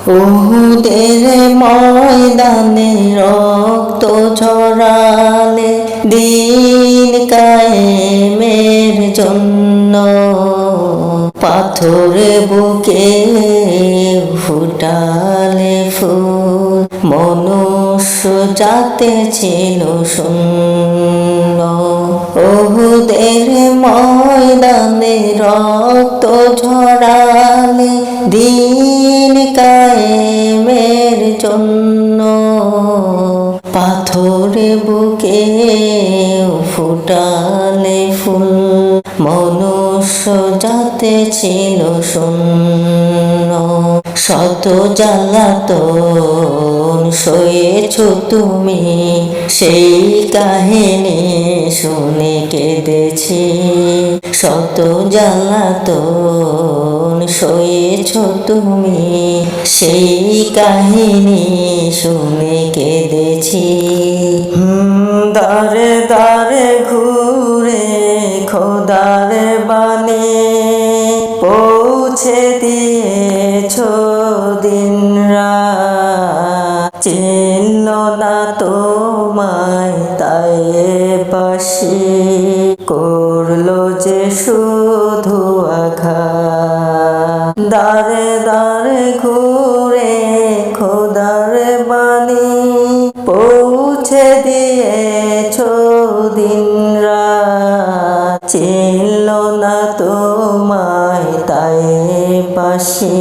উহুদের ময়দানে রক্ত ঝরালে দিন কায়েমের জন্য, পাথরে বুকে ফুটালে ফুল, মনুষ্য জাতে ছিল শূন্য। উহুদের ময়দানে রক্ত ঝরালে দিন কায়েমের জন্য, পাথরে বুকে ফুটালে ফুল, মনুষ্য জাতে ছিল শূন্য। শত জ্বালাতন সয়েছ তুমি, সেই কাহিনী শুনে কেঁদেছি। শত জ্বালাতন সয়েছ তুমি, সেই কাহিনী শুনে কেঁদেছি। দারে দারে ঘুরে খোদার বাণী পৌঁছে দিয়েছ দিন রাত, চিনল না তোমায় তাই বাসি, করলো যে শুধু আঘাত। দারে দারে ঘুরে খোদার বাণী পৌঁছে দিয়েছ দিন রাত, চিনল না তোমায় তাই পাশে,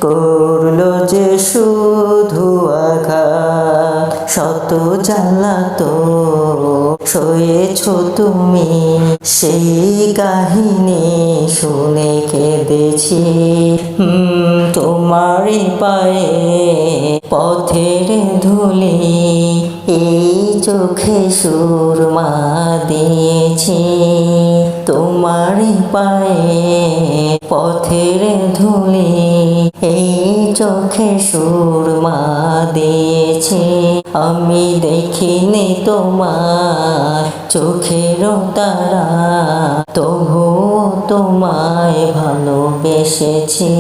করলো যে শুধু আঘাত। শত জ্বালাতন সয়েছ তুমি, সেই কাহিনী শুনে কেঁদেছি। তোমারই পায়ে পথের ধুলি, এই চোখে সুরমা দিয়েছি। তোমারই পায়ে পথের ধুলি, এই চোখে সুরমা দিয়েছি। আমি দেখিনি তোমার চোখের তারা, তবুও তোমায় ভালোবেসেছি।